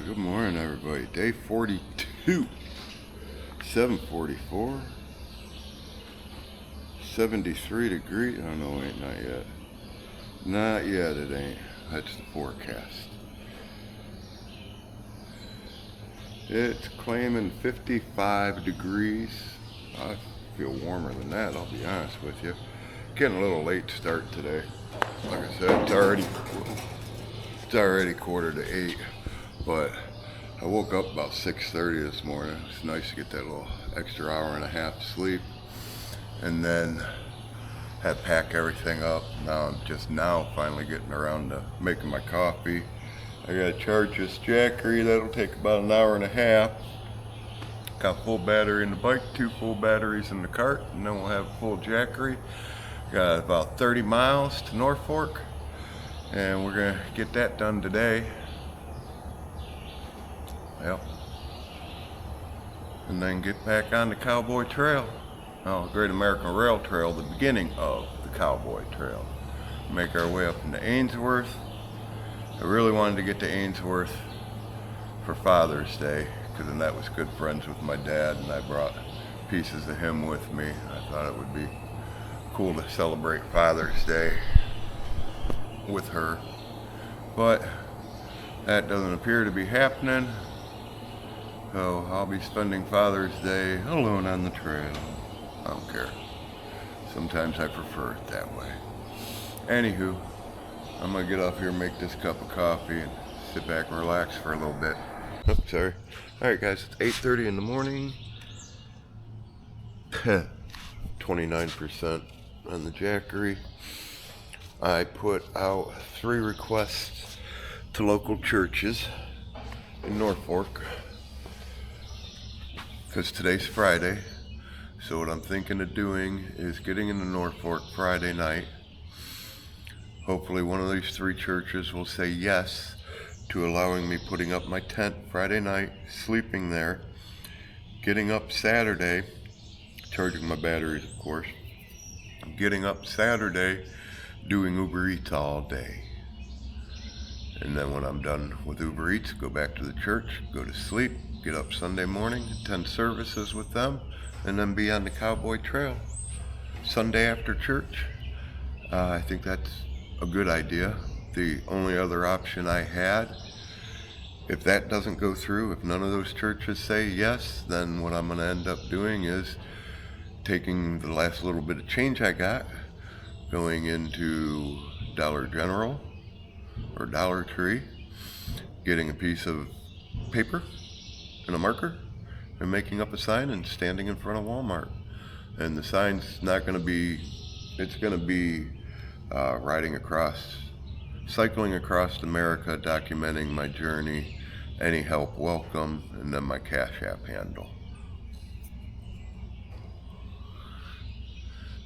Good morning, everybody. Day 42, 7:44, 73 degrees. Oh no, ain't not yet. Not yet, it ain't. That's the forecast. It's claiming 55 degrees. I feel warmer than that, I'll be honest with you. Getting a little late start today. Like I said, it's already 7:45, but I woke up about 6:30 this morning. It's nice to get that little extra hour and a half sleep, and then had to pack everything up. Now I'm just now finally getting around to making my coffee. I gotta charge this Jackery. That'll take about an hour and a half. Got full battery in the bike, 2 full batteries in the cart, and then we'll have a full Jackery. Got about 30 miles to Norfolk, and we're gonna get that done today. Yep. And then get back on the Cowboy Trail. Oh, Great American Rail Trail, the beginning of the Cowboy Trail. Make our way up into Ainsworth. I really wanted to get to Ainsworth for Father's Day, because Annette was good friends with my dad, and I brought pieces of him with me. I thought it would be cool to celebrate Father's Day with her, but that doesn't appear to be happening. So I'll be spending Father's Day alone on the trail. I don't care. Sometimes I prefer it that way. Anywho, I'm gonna get off here and make this cup of coffee and sit back and relax for a little bit. Oh, sorry. Alright guys, it's 8:30 in the morning. 29% on the Jackery. I put out 3 requests to local churches in Norfolk, because today's Friday. So what I'm thinking of doing is getting into Norfolk Friday night. Hopefully one of these 3 churches will say yes to allowing me putting up my tent Friday night, sleeping there, getting up Saturday, charging my batteries of course, getting up Saturday, doing Uber Eats all day. And then when I'm done with Uber Eats, go back to the church, go to sleep, get up Sunday morning, attend services with them, and then be on the Cowboy Trail Sunday after church. I think that's a good idea. The only other option I had, if that doesn't go through, if none of those churches say yes, then what I'm going to end up doing is taking the last little bit of change I got, going into Dollar General or Dollar Tree, getting a piece of paper and a marker and making up a sign and standing in front of Walmart. And the sign's not going to be, it's going to be cycling across America, documenting my journey, any help welcome, and then my Cash App handle.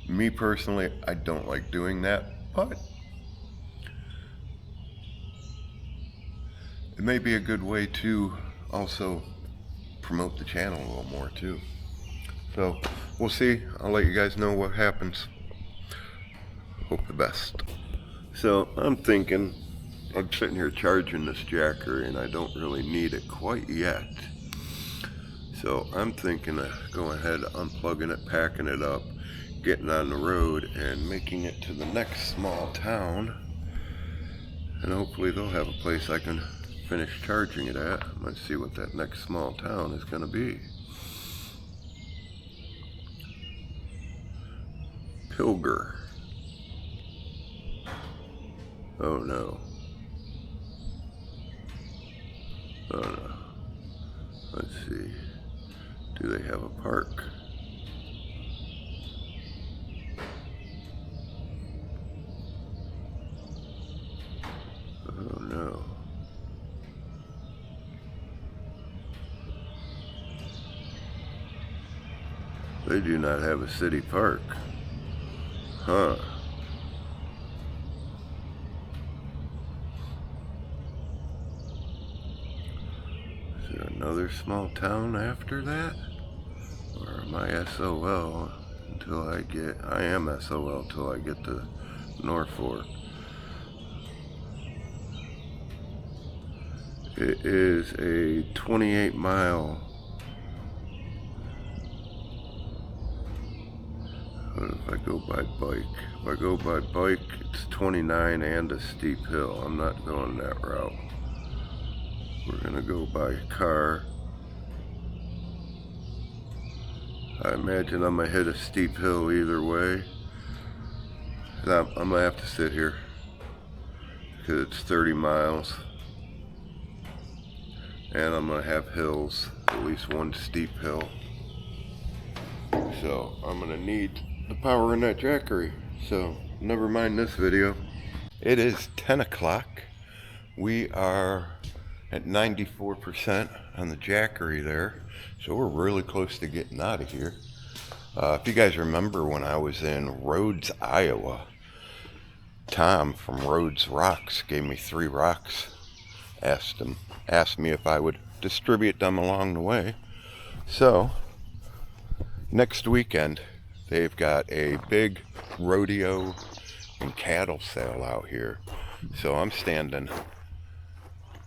Me personally, I don't like doing that, but it may be a good way to also promote the channel a little more too. So we'll see. I'll let you guys know what happens. Hope the best. So I'm thinking, I'm sitting here charging this Jackery and I don't really need it quite yet. So I'm thinking of going ahead, unplugging it, packing it up, getting on the road and making it to the next small town. And hopefully they'll have a place I can finish charging it at. Let's see what that next small town is going to be. Pilger. Oh no. Oh no. Let's see. Do they have a park? Oh no. They do not have a city park. Huh. Is there another small town after that? Or am I SOL until I am SOL until I get to Norfolk. It is a 28-mile. What if I go by bike? If I go by bike, it's 29 and a steep hill. I'm not going that route. We're gonna go by car. I imagine I'm gonna hit a steep hill either way. I'm gonna have to sit here because it's 30 miles. And I'm gonna have hills, at least one steep hill. So I'm gonna need the power in that jackery. So never mind this video. It is 10 o'clock. We are at 94% on the jackery there. So we're really close to getting out of here. If you guys remember when I was in Rhodes, Iowa, Tom from Rhodes Rocks gave me 3 rocks. Asked me if I would distribute them along the way. So next weekend they've got a big rodeo and cattle sale out here. So I'm standing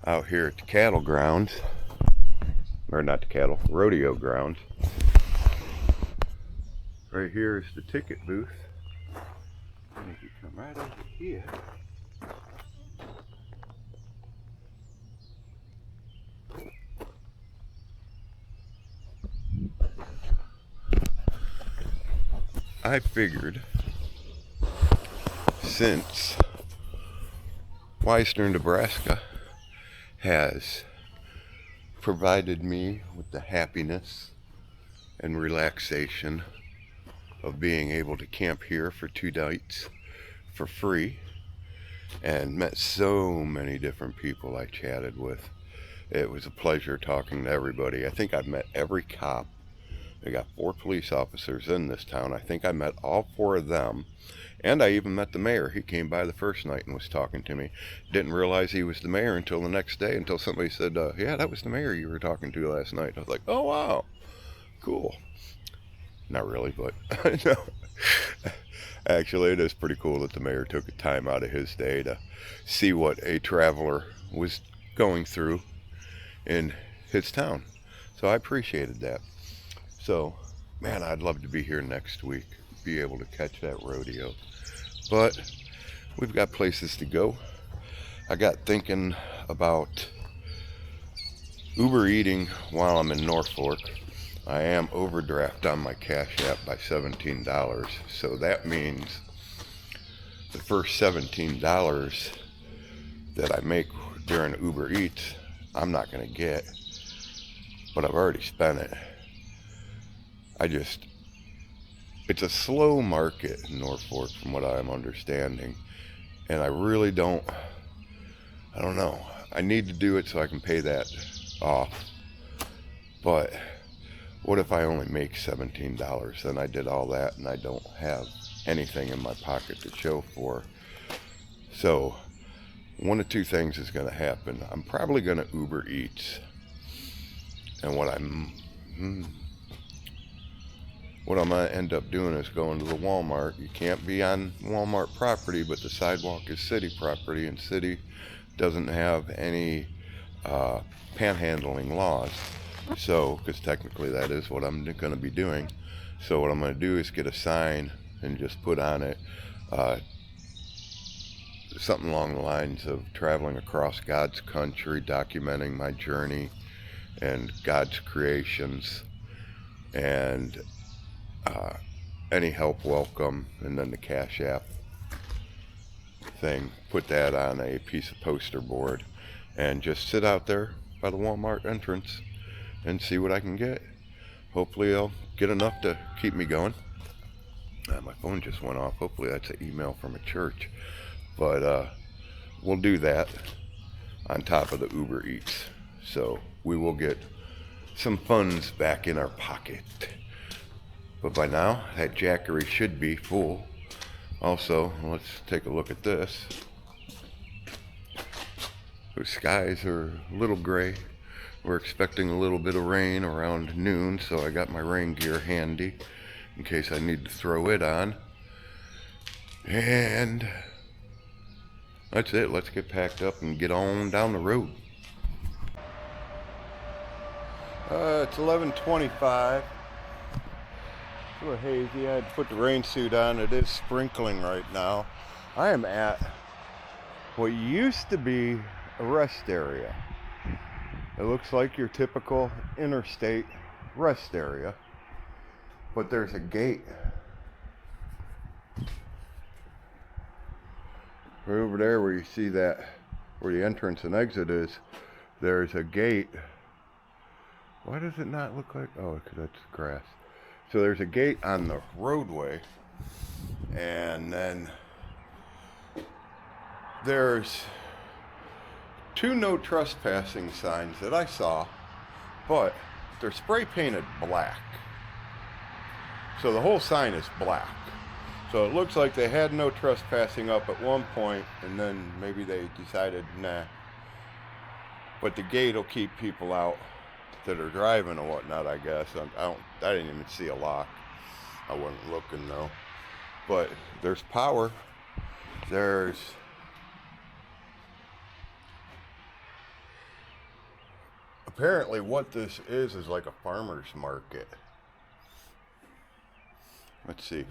out here at the cattle grounds, or not the cattle, rodeo grounds. Right here is the ticket booth. And if you come right over here, I figured since Wisner, Nebraska has provided me with the happiness and relaxation of being able to camp here for 2 nights for free and met so many different people I chatted with. It was a pleasure talking to everybody. I think I've met every cop. They got 4 police officers in this town. I think I met all 4 of them. And I even met the mayor. He came by the first night and was talking to me. Didn't realize he was the mayor until the next day, until somebody said, yeah, that was the mayor you were talking to last night. I was like, oh, wow, cool. Not really, but no. Actually, it is pretty cool that the mayor took time out of his day to see what a traveler was going through in his town. So I appreciated that. So, man, I'd love to be here next week, be able to catch that rodeo. But we've got places to go. I got thinking about Uber eating while I'm in Norfolk. I am overdraft on my Cash App by $17. So that means the first $17 that I make during Uber Eats, I'm not going to get. But I've already spent it. It's a slow market in Norfolk from what I'm understanding. And I really don't know. I need to do it so I can pay that off. But what if I only make $17? Then I did all that and I don't have anything in my pocket to show for. So one of 2 things is going to happen. I'm probably going to Uber Eats. And what I'm going to end up doing is going to the Walmart. You can't be on Walmart property, but the sidewalk is city property, and city doesn't have any panhandling laws. So, because technically that is what I'm going to be doing. So what I'm going to do is get a sign and just put on it something along the lines of traveling across God's country, documenting my journey and God's creations, and any help welcome, and then the Cash App thing. Put that on a piece of poster board and just sit out there by the Walmart entrance and see what I can get. Hopefully I'll get enough to keep me going. My phone just went off. Hopefully that's an email from a church. But we'll do that on top of the Uber Eats. So we will get some funds back in our pocket. But by now, that jackery should be full. Also, let's take a look at this. The skies are a little gray. We're expecting a little bit of rain around noon, so I got my rain gear handy in case I need to throw it on. And that's it. Let's get packed up and get on down the road. It's 11:25. It's a little hazy. I had to put the rain suit on. It is sprinkling right now. I am at what used to be a rest area. It looks like your typical interstate rest area, but there's a gate right over there where you see that, where the entrance and exit is. There's a gate. Why does it not look like, oh, because that's grass. So there's a gate on the roadway, and then there's 2 no trespassing signs that I saw, but they're spray painted black. So the whole sign is black. So it looks like they had no trespassing up at one point, and then maybe they decided, nah. But the gate will keep people out that are driving or whatnot, I guess. I didn't even see a lock. I wasn't looking though. But there's power. There's apparently what this is like a farmer's market. Let's see.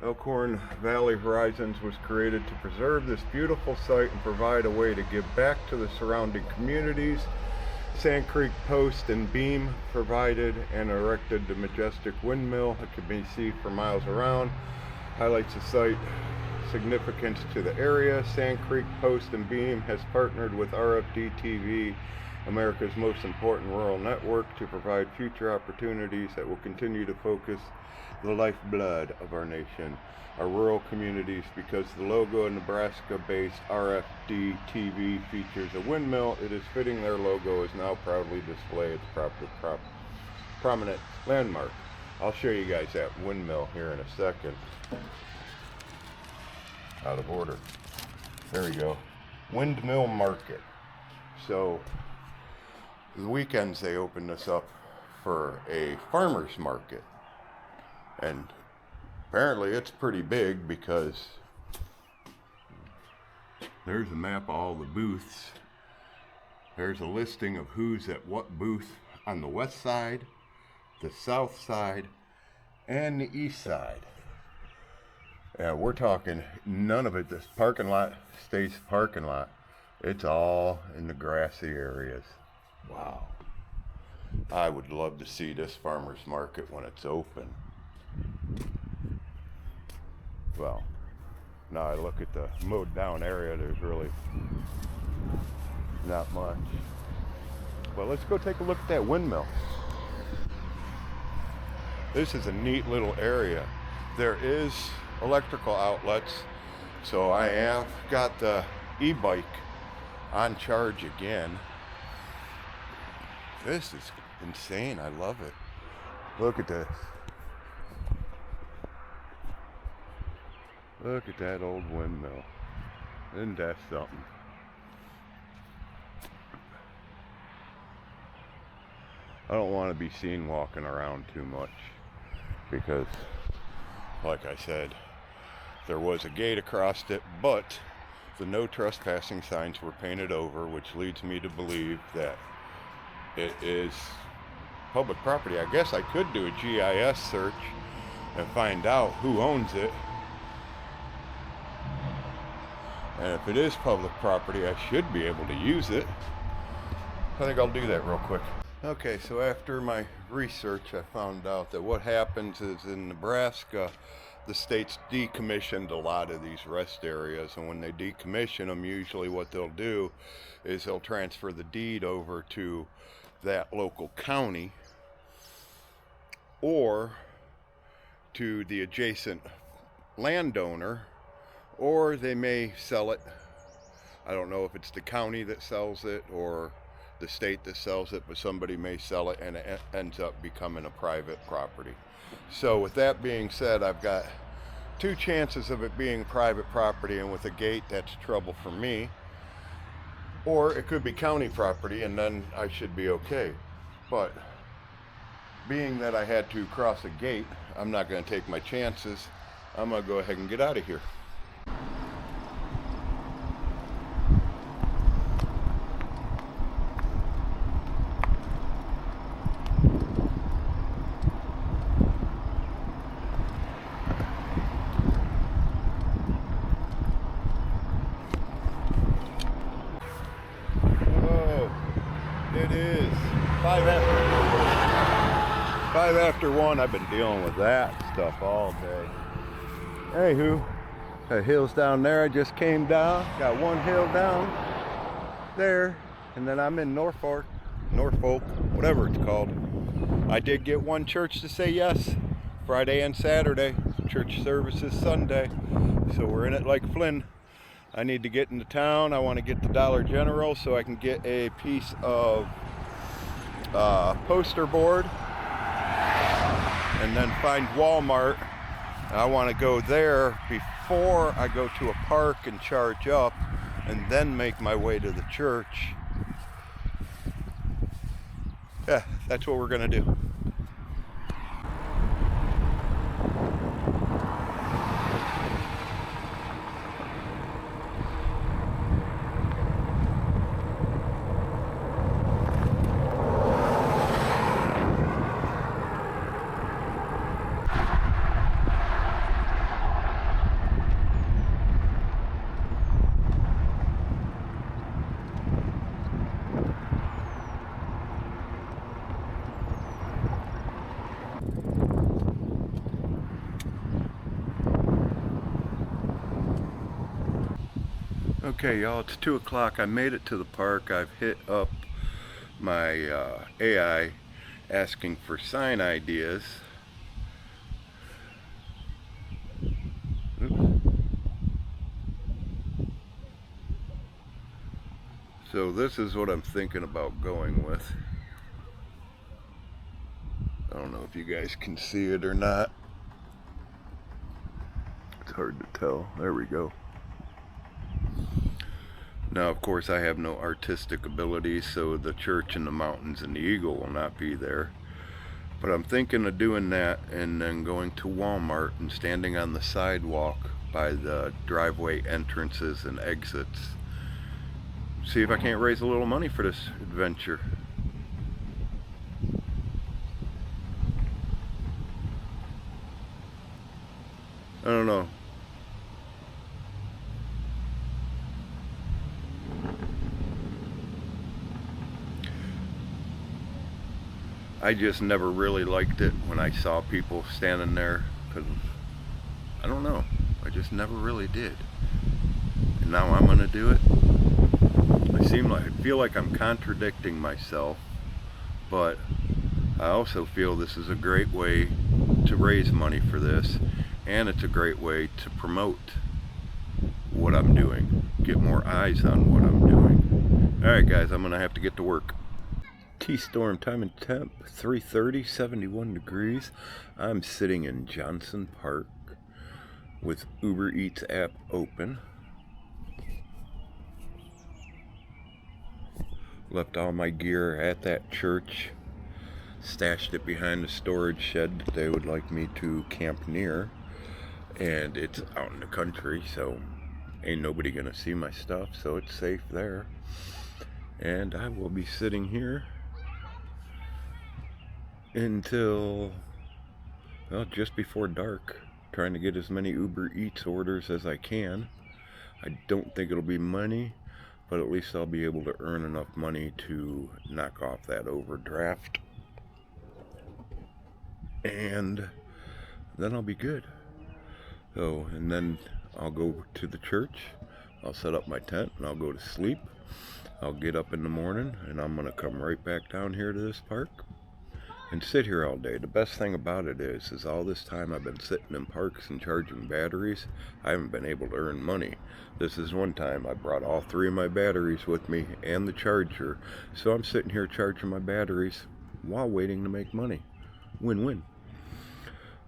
Elkhorn Valley Horizons was created to preserve this beautiful site and provide a way to give back to the surrounding communities. Sand Creek Post and Beam provided and erected the majestic windmill. It can be seen for miles around. Highlights the site significance to the area. Sand Creek Post and Beam has partnered with RFD TV, America's most important rural network, to provide future opportunities that will continue to focus the lifeblood of our nation, our rural communities. Because the logo of Nebraska-based RFD TV features a windmill, it is fitting their logo is now proudly displayed as prominent landmark. I'll show you guys that windmill here in a second. Out of order. There we go. Windmill Market. So the weekends they open this up for a farmer's market. And apparently it's pretty big because there's a map of all the booths. There's a listing of who's at what booth on the west side, the south side, and the east side. And we're talking none of it, this parking lot stays parking lot. It's all in the grassy areas. Wow. I would love to see this farmer's market when it's open. Well, now I look at the mowed down area, there's really not much. But let's go take a look at that windmill. This is a neat little area. There is electrical outlets, so I have got the e-bike on charge again. This is insane. I love it. Look at this. Look at that old windmill. Isn't that something? I don't want to be seen walking around too much because, like I said, there was a gate across it, but the no trespassing signs were painted over, which leads me to believe that it is public property. I guess I could do a GIS search and find out who owns it. And if it is public property, I should be able to use it. I think I'll do that real quick. Okay, so after my research, I found out that what happens is in Nebraska, the state's decommissioned a lot of these rest areas, and when they decommission them, usually what they'll do is they'll transfer the deed over to that local county or to the adjacent landowner, or they may sell it. I don't know if it's the county that sells it or the state that sells it, but somebody may sell it and it ends up becoming a private property. So with that being said, I've got 2 chances of it being private property, and with a gate, that's trouble for me. Or it could be county property, and then I should be okay. But being that I had to cross a gate, I'm not going to take my chances. I'm going to go ahead and get out of here. 5 after 1. I've been dealing with that stuff all day. Anywho, the hill's down there. I just came down. Got one hill down there. And then I'm in Norfolk, whatever it's called. I did get one church to say yes. Friday and Saturday. Church services Sunday. So we're in it like Flynn. I need to get into town. I want to get to Dollar General so I can get a piece of poster board. And then find Walmart. I want to go there before I go to a park and charge up. And then make my way to the church. Yeah, that's what we're going to do. Okay, y'all, it's 2 o'clock. I made it to the park. I've hit up my AI asking for sign ideas. Oops. So this is what I'm thinking about going with. I don't know if you guys can see it or not. It's hard to tell. There we go. Now, of course, I have no artistic ability, so the church in the mountains and the eagle will not be there. But I'm thinking of doing that and then going to Walmart and standing on the sidewalk by the driveway entrances and exits. See if I can't raise a little money for this adventure. I don't know. I just never really liked it when I saw people standing there, because I don't know, I just never really did. And now I'm gonna do it. I feel like I'm contradicting myself, but I also feel this is a great way to raise money for this, and it's a great way to promote what I'm doing, get more eyes on what I'm doing. Alright guys, I'm gonna have to get to work. T-storm, time and temp 3:30, 71 degrees. I'm sitting in Johnson Park with Uber Eats app open. Left all my gear at that church, stashed it behind the storage shed that they would like me to camp near, and it's out in the country, so ain't nobody gonna see my stuff, so it's safe there. And I will be sitting here until, well, just before dark, trying to get as many Uber Eats orders as I can. I don't think it'll be money, but at least I'll be able to earn enough money to knock off that overdraft, and then I'll be good. So, and then I'll go to the church, I'll set up my tent, and I'll go to sleep. I'll get up in the morning, and I'm gonna come right back down here to this park and sit here all day. The best thing about it is all this time I've been sitting in parks and charging batteries, I haven't been able to earn money. This is one time I brought all 3 of my batteries with me and the charger, so I'm sitting here charging my batteries while waiting to make money. Win-win.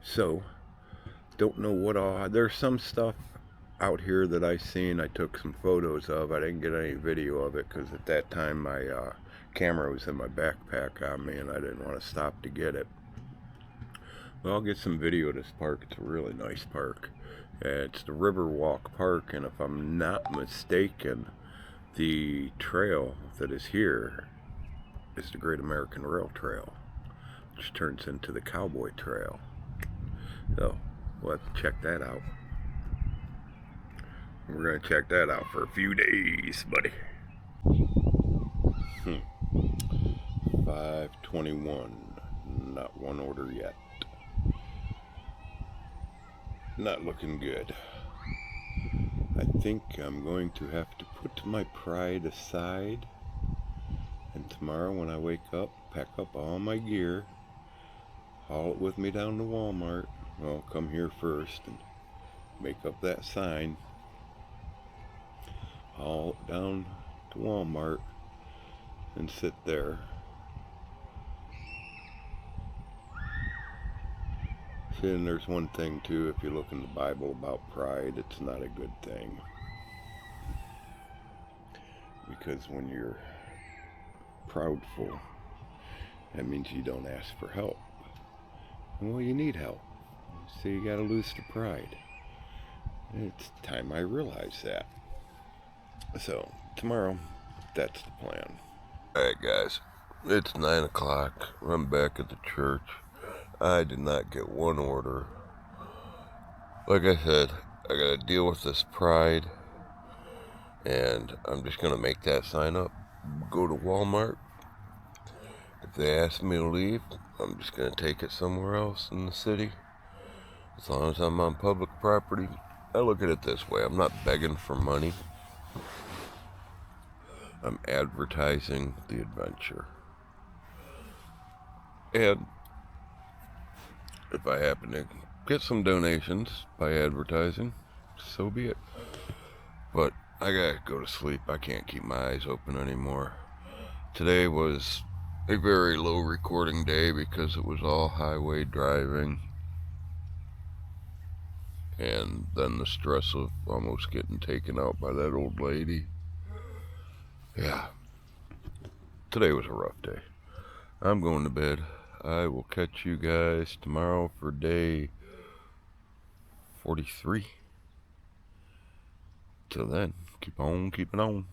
So, don't know what all, there's some stuff out here that I seen, I took some photos of. I didn't get any video of it because at that time my camera was in my backpack on me and I didn't want to stop to get it. Well, I'll get some video of this park. It's a really nice park. It's the Riverwalk Park, and if I'm not mistaken, the trail that is here is the Great American Rail Trail, which turns into the Cowboy Trail. So we'll have to check that out. We're going to check that out for a few days, buddy. 5:21. not one order yet. Not looking good. I think I'm going to have to put my pride aside, and tomorrow when I wake up, pack up all my gear, haul it with me down to Walmart. Well, come here first and make up that sign. Haul it down to Walmart and sit there. See, and there's one thing too, if you look in the Bible about pride, it's not a good thing. Because when you're proudful, that means you don't ask for help. Well, you need help. So you gotta lose the pride. It's time I realize that. So, tomorrow, that's the plan. Alright guys, it's 9 o'clock. I'm back at the church. I did not get one order. Like I said, I gotta deal with this pride. And I'm just gonna make that sign up. Go to Walmart. If they ask me to leave, I'm just gonna take it somewhere else in the city. As long as I'm on public property. I look at it this way, I'm not begging for money. I'm advertising the adventure. And if I happen to get some donations by advertising, so be it. But I gotta go to sleep. I can't keep my eyes open anymore. Today was a very low recording day because it was all highway driving. And then the stress of almost getting taken out by that old lady. Yeah. Today was a rough day. I'm going to bed. I will catch you guys tomorrow for day 43. Till then, keep on keeping on.